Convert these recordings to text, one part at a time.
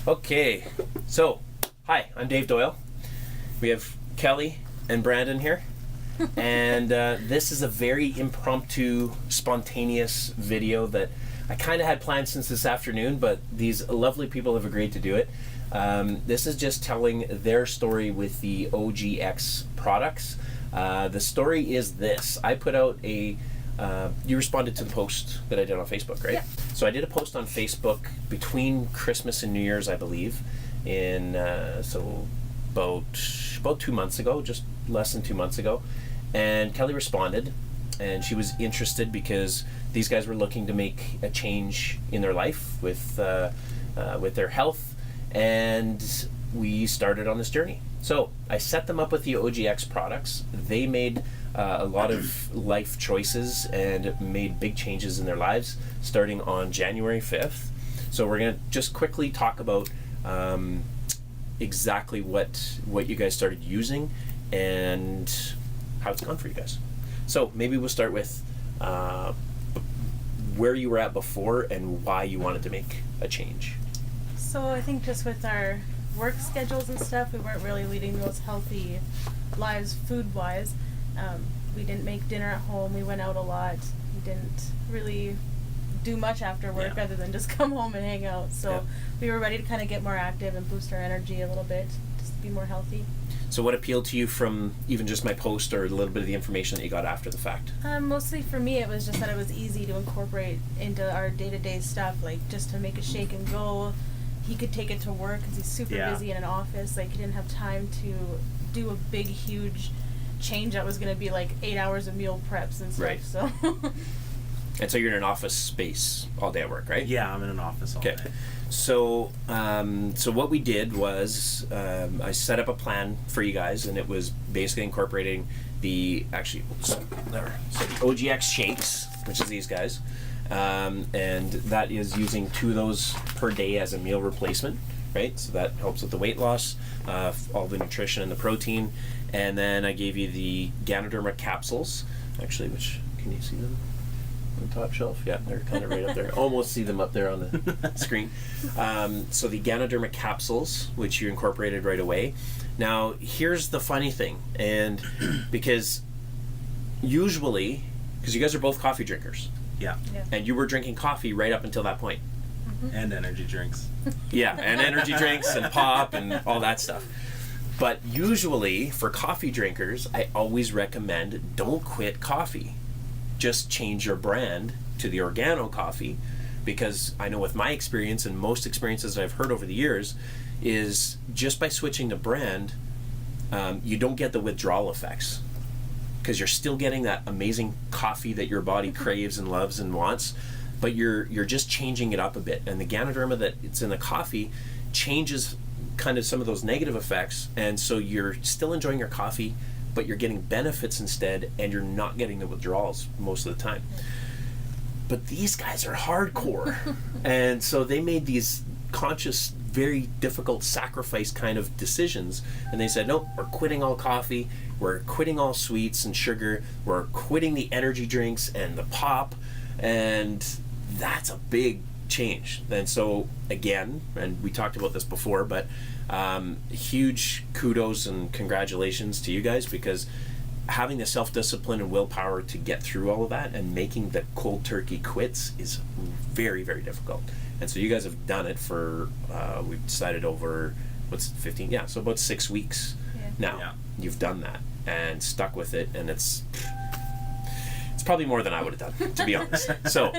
Okay, so hi, I'm Dave Doyle. We have Kelly and Brandon here, and this is a very impromptu, spontaneous video that I kind of had planned since this afternoon, but these lovely people have agreed to do it. This is just telling their story with the OGX products. The story is this. I put out a you responded to the post that I did on Facebook, right? Yeah. So I did a post on Facebook between Christmas and New Year's, I believe, in so about 2 months ago, just less than 2 months ago, and Kelly responded, and she was interested because these guys were looking to make a change in their life with their health, and we started on this journey. So I set them up with the OGX products. They made a lot of life choices and made big changes in their lives starting on January 5th. So we're going to just quickly talk about exactly what you guys started using and how it's gone for you guys. So maybe we'll start with where you were at before and why you wanted to make a change. So I think just with our work schedules and stuff, we weren't really leading those healthy lives food-wise. We didn't make dinner at home. We went out a lot. We didn't really do much after work other than just come home and hang out. So we were ready to kind of get more active and boost our energy a little bit, just to be more healthy. So what appealed to you from even just my post or a little bit of the information that you got after the fact? Mostly for me, it was just that it was easy to incorporate into our day-to-day stuff, like just to make a shake and go. He could take it to work because he's super busy in an office. Like, he didn't have time to do a big, huge change that was going to be like 8 hours of meal preps and stuff. Right. So. And so you're in an office space all day at work, right? Yeah, I'm in an office all day. So, so what we did was I set up a plan for you guys, and it was basically incorporating the OGX shakes, which is these guys, and that is using 2 of those per day as a meal replacement, right? So that helps with the weight loss, all the nutrition and the protein, and then I gave you the Ganoderma capsules, actually, which, can you see them? On the top shelf? Yeah, they're kind of right up there. Almost see them up there on the screen. So the Ganoderma capsules, which you incorporated right away. Now, here's the funny thing, and because usually, because you guys are both coffee drinkers. Yeah. And you were drinking coffee right up until that point. Mm-hmm. And energy drinks. Yeah, and energy drinks and pop and all that stuff. But usually, for coffee drinkers, I always recommend don't quit coffee. Just change your brand to the Organo coffee, because I know with my experience and most experiences that I've heard over the years is just by switching the brand, you don't get the withdrawal effects, because you're still getting that amazing coffee that your body craves and loves and wants, but you're just changing it up a bit. And the Ganoderma that it's in the coffee changes kind of some of those negative effects, and so you're still enjoying your coffee, but you're getting benefits instead, and you're not getting the withdrawals most of the time. But these guys are hardcore. And so they made these conscious, very difficult sacrifice kind of decisions, and they said, nope, we're quitting all coffee, we're quitting all sweets and sugar, we're quitting the energy drinks and the pop, and that's a big change. And so again, and we talked about this before, but huge kudos and congratulations to you guys, because having the self-discipline and willpower to get through all of that and making the cold turkey quits is very, very difficult. And so you guys have done it for we've decided over what's 15, so about 6 weeks now. You've done that and stuck with it, and it's probably more than I would have done, to be honest. So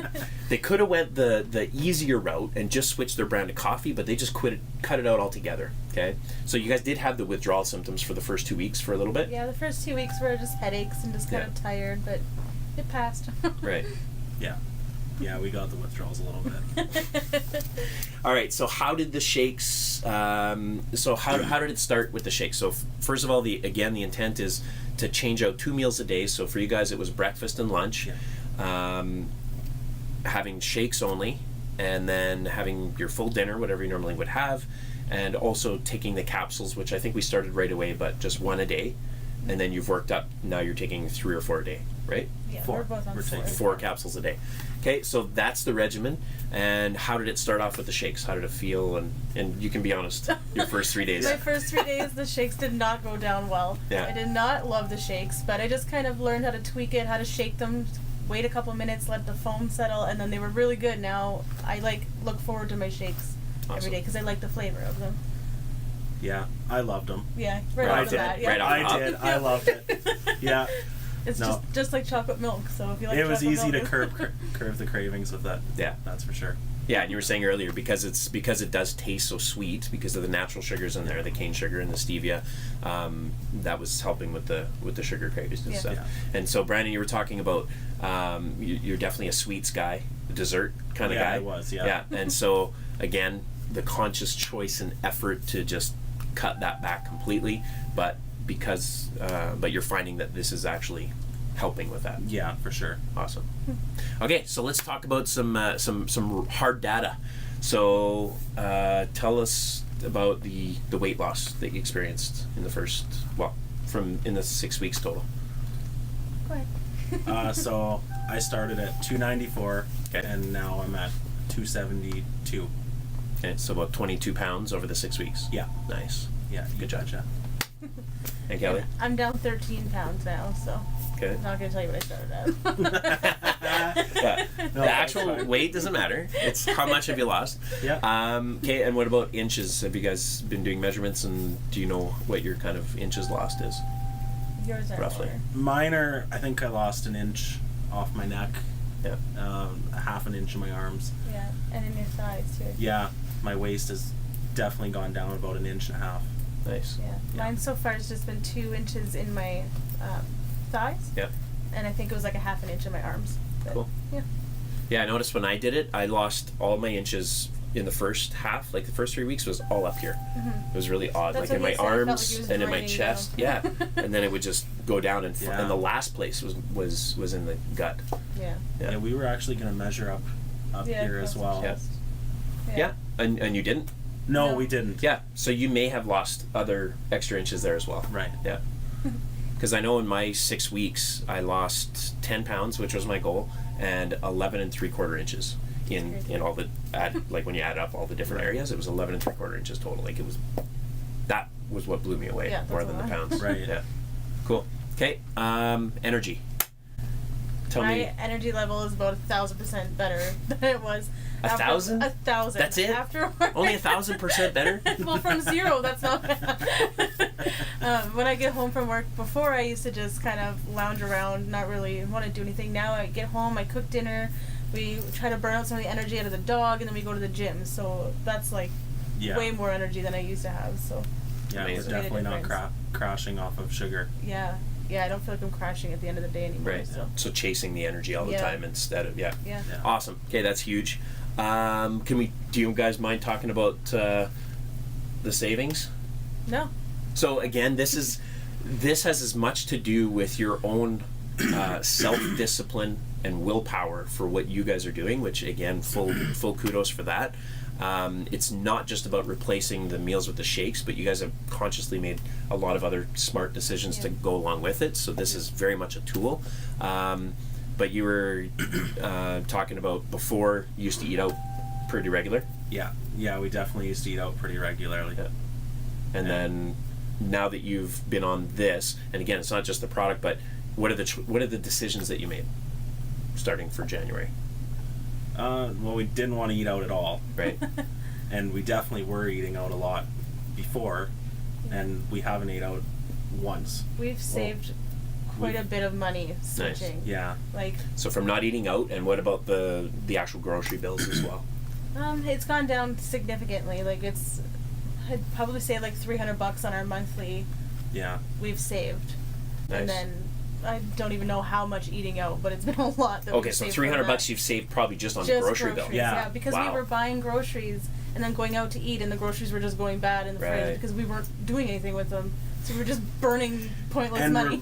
they could have went the easier route and just switched their brand to coffee, but they just cut it out altogether. Okay, so you guys did have the withdrawal symptoms for the first 2 weeks for a little bit. Yeah, the first 2 weeks were just headaches and just kind of tired, but it passed. Right. Yeah, we got the withdrawals a little bit. All right, so how did the shakes, how did it start with the shakes? So first of all, the intent is to change out 2 meals a day. So for you guys, it was breakfast and lunch, having shakes only, and then having your full dinner, whatever you normally would have, and also taking the capsules, which I think we started right away, but just 1 a day. and then you've worked up. Now you're taking 3 or 4 a day, right? Yeah, 4. we're both on We're 4. taking 4 capsules a day. Okay, so that's the regimen. And how did it start off with the shakes? How did it feel? And you can be honest, your first 3 days. My first 3 days, the shakes did not go down well. Yeah. I did not love the shakes, but I just kind of learned how to tweak it, how to shake them, wait a couple minutes, let the foam settle, and then they were really good. Now I look forward to my shakes every Awesome. day because I like the flavor of them. Yeah, I loved them. Yeah, right Right off the off bat. the- Yeah. right off the I did. I loved it. Yeah. It's No. just like chocolate milk. So if you like It was chocolate easy to milk, curb the cravings with that. Yeah. That's for sure. Yeah, and you were saying earlier because it does taste so sweet because of the natural sugars in there, the cane sugar and the stevia, that was helping with the sugar cravings and Yeah. stuff. Yeah. And so, Brandon, you were talking about you're definitely a sweets guy, a dessert kind of Yeah, guy. I was, yeah. Yeah, and so again, the conscious choice and effort to just cut that back completely, but you're finding that this is actually helping with that. Yeah, for sure. Awesome. Okay, so let's talk about some hard data. So tell us about the weight loss that you experienced in in the 6 weeks total. go ahead. So I started at 294, Okay. and now I'm at 272. Okay, so about 22 pounds over the 6 weeks. Yeah. Nice. Yeah. Good job. Gotcha. And Kelly? I'm down 13 pounds now, so Okay. I'm not going to tell you what I started at. Yeah. No, The that's actual fine. weight doesn't matter. It's how much have you lost. Yeah. Okay, and what about inches? Have you guys been doing measurements, and do you know what your kind of inches lost is? Yours are Roughly. lower. Mine I think I lost an inch off my neck, Yeah. half an inch in my arms. Yeah, and in your thighs too. Yeah, my waist has definitely gone down about an inch and a half. Nice. Yeah. Mine so far has just been 2 inches in my thighs, Yeah. and I think it was like a half an inch in my arms. But, Cool. Yeah. Yeah, I noticed when I did it, I lost all my inches in the first half. Like the first 3 weeks was all up here. It was really odd, That's like in what my he said, it felt arms like he was and in my draining chest. you. Yeah, and then it would just go down, and Yeah. and the last place was in the gut. Yeah. Yeah, we were actually going to measure up Yeah, here as across the well. Yeah. chest. Yeah, and you didn't. No, No. we didn't. Yeah, so you may have lost other extra inches there as well. Right. Yeah. Because I know in my 6 weeks I lost 10 pounds, which was my goal, and 11 3/4 inches in all the like when you add up all the different areas, it was 11 3/4 inches total. Like that was what blew me away Yeah, more that's than a the lot. pounds. Right. Yeah. Cool. Okay. Energy. Tell My me. energy level is about 1,000% better than it was. 1,000? 1,000. That's it? After Only 1,000% better? Well, from 0, that's not bad. When I get home from work, before I used to just kind of lounge around, not really want to do anything. Now I get home, I cook dinner, we try to burn out some of the energy out of the dog, and then we go to the gym. So that's like Yeah. way more energy than I used to have. So Yeah, we're Amazing. definitely not Difference. crashing off of sugar. yeah, I don't feel like I'm crashing at the end of the day anymore. Right. So So chasing the energy all the Yeah. time instead of yeah. Yeah. Awesome. Okay, that's huge. Do you guys mind talking about the savings? No. So again, this has as much to do with your own self-discipline and willpower for what you guys are doing, which again, full kudos for that. It's not just about replacing the meals with the shakes, but you guys have consciously made a lot of other smart decisions to Yeah. go along with it. So this is very much a tool. But you were talking about before you used to eat out pretty regular, Yeah, we definitely used to eat out pretty regularly. Yeah. and Yeah. then now that you've been on this, and again, it's not just the product, but what are the decisions that you made starting for January, Well, we didn't want to eat out at all, right? and we definitely were eating out a lot before, and we haven't ate out once. We've saved quite a bit of money switching. Yeah. Like, So from not eating out, and what about the actual grocery bills as well? it's gone down significantly. Like, I'd probably say like $300 on our monthly Yeah. we've saved. Nice. And then I don't even know how much eating out, but it's been a lot. That Okay, we've so saved from $300 that. you've saved probably just on Just the grocery bill. groceries, Yeah. because Wow. we were buying groceries and then going out to eat, and the groceries were just going bad in the Right. fridge because we weren't doing anything with them. So we were just burning pointless And money.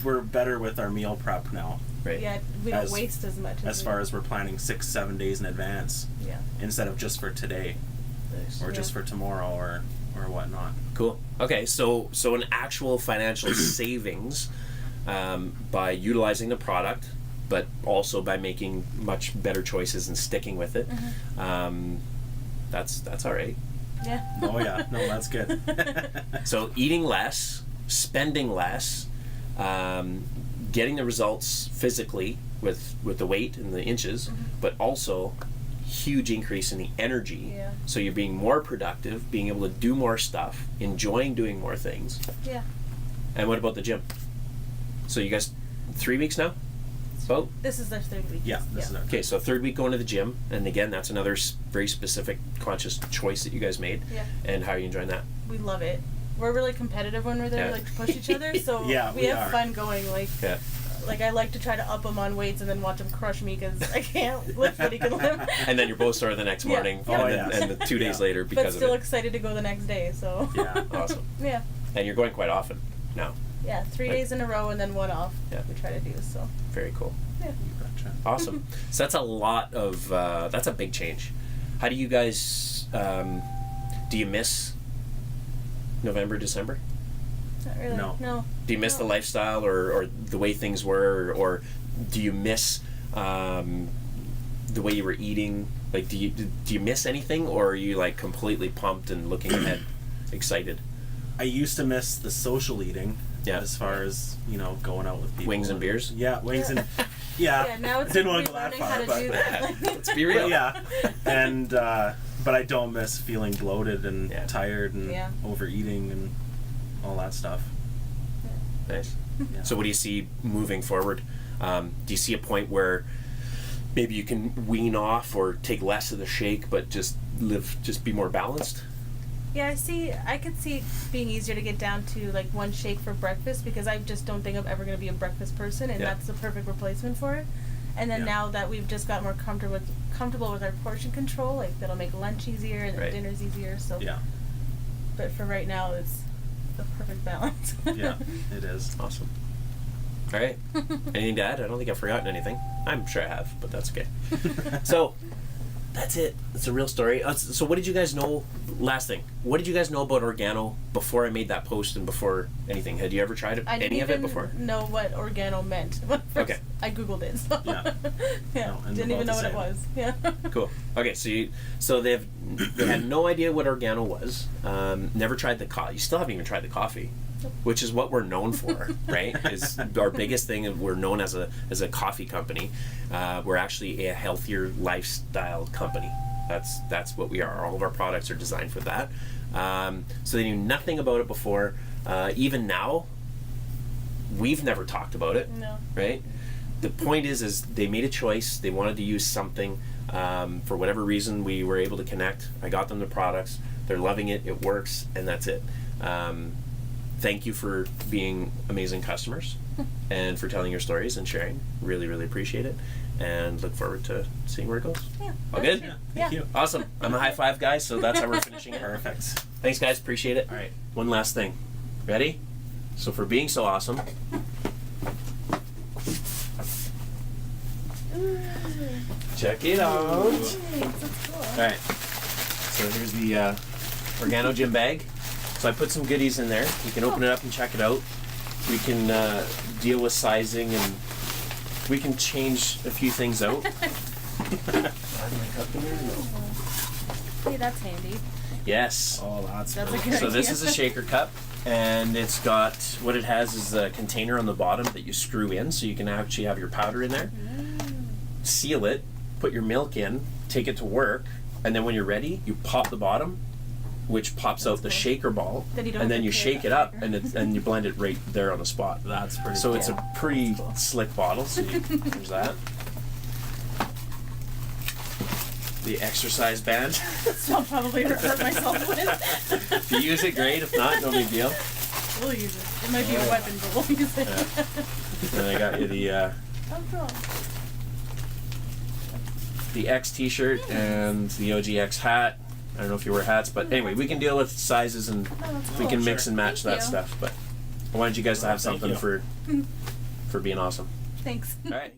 we're better with our meal prep now. Right. Yeah, we don't As- waste as much. As far as we're planning 6-7 days in advance yeah. instead of just for today Nice. or Yeah. just for tomorrow or or whatnot. Cool. Okay, so an actual financial savings by utilizing the product, but also by making much better choices and sticking with it. That's all right. Yeah. Oh yeah, no, that's good. So eating less, spending less, getting the results physically with the weight and the inches, but also huge increase in the energy. Yeah. So you're being more productive, being able to do more stuff, enjoying doing more things. Yeah. And what about the gym? So you guys 3 weeks now? About? This is the 3rd week. Yeah, this is our Okay, so 3rd week going to the gym, and again, that's another very specific conscious choice that you guys made. Yeah. And how are you enjoying that? We love it. We're really competitive when we're there. Yeah. We like to push each other, so Yeah, we we have are. fun going. Like, Yeah. like I like to try to up him on weights and then watch him crush me because I can't lift what he can lift. And then you're both sore the next Yeah. morning, Oh, and, then, and the 2 days Yeah. later But because still of it. excited to go the next day. So. Yeah. Awesome. Yeah. And you're going quite often now. Yeah. 3 Like- days in a row and then 1 off. Yeah. We try to do so. Very cool. Yeah. You betcha. Awesome. So that's a lot of, that's a big change. How do you guys, do you miss November, December? Not really. No. No. Do you miss the No. lifestyle or the way things were, or do you miss the way you were eating? Like, do you miss anything, or are you like completely pumped and looking ahead, excited? I used to miss the social eating. Yeah. As far as, you know, going out with people. Wings and beers? Yeah, wings and yeah. Yeah. Now it's Didn't like want to go that learning far, how to but do that. Let's be real. yeah. And but I don't miss feeling bloated and Yeah. tired and Yeah. overeating and all that stuff. Nice. Yeah. So what do you see moving forward? Do you see a point where maybe you can wean off or take less of the shake, but just be more balanced? Yeah, I could see it being easier to get down to like 1 shake for breakfast because I just don't think I'm ever going to be a breakfast person, and Yeah. that's the perfect replacement for it. And then Yeah. now that we've just got more comfortable with our portion control, like that'll make lunch easier and then Right. dinner's easier. So, Yeah. but for right now, it's the perfect balance. Yeah, it is. Awesome. All right. Anything to add? I don't think I've forgotten anything. I'm sure I have, but that's okay. So that's it. It's a real story. So what did you guys know? Last thing. What did you guys know about Organo before I made that post and before anything? Had you ever tried I didn't any of it even before? know what organo meant. When first Okay. I googled it. So. Yeah. Yeah. No, and Didn't even know about what the it same. was. Yeah. Cool. Okay, so they had no idea what Organo was. Never tried the coffee. You still haven't even tried the coffee, which is what we're known for, right? Is our biggest thing. And we're known as a coffee company. We're actually a healthier lifestyle company. That's what we are. All of our products are designed for that. So they knew nothing about it before. Even now, we've never talked about it, No. right? The point is they made a choice. They wanted to use something. For whatever reason, we were able to connect. I got them the products. They're loving it. It works, and that's it. Thank you for being amazing customers and for telling your stories and sharing. Really, really appreciate it, and look forward to seeing where it goes. Yeah. All that's good? it. Thank Yeah. you. Awesome. I'm a high five guy, so that's how we're finishing it. Perfect. Thanks, guys. Appreciate it. All right. One last thing. Ready? So for being so awesome, Ooh. check it out. Thanks, that's cool. All right. So here's the Organo gym bag. So I put some goodies in there. You can open it up and check it out. We can deal with sizing and we can change a few things out. Hey, that's handy. Yes. Oh, that's That's a perfect. good So this idea. is a shaker cup, and it's got, what it has is a container on the bottom that you screw in, so you can actually have your powder in there. Seal it, put your milk in, take it to work, and then when you're ready, you pop the bottom, which pops out the cool. shaker ball, Then you don't and have then to you clear shake that it up, shaker. and you blend it right there on the spot. That's pretty So cool. it's a pretty That's cool. slick bottle. So there's that. The exercise band. So I'll probably hurt myself with. If you use it, great. If not, no big deal. We'll use it. It might be a weapon, but we'll use it. And I got you Oh, cool. the X t-shirt and the OGX hat. I don't know if you wear hats, but anyway, we can deal with sizes and that's we cool. can mix and match Thank that you. stuff. But I wanted you guys to have Thank something you. for being awesome. Thanks. All right.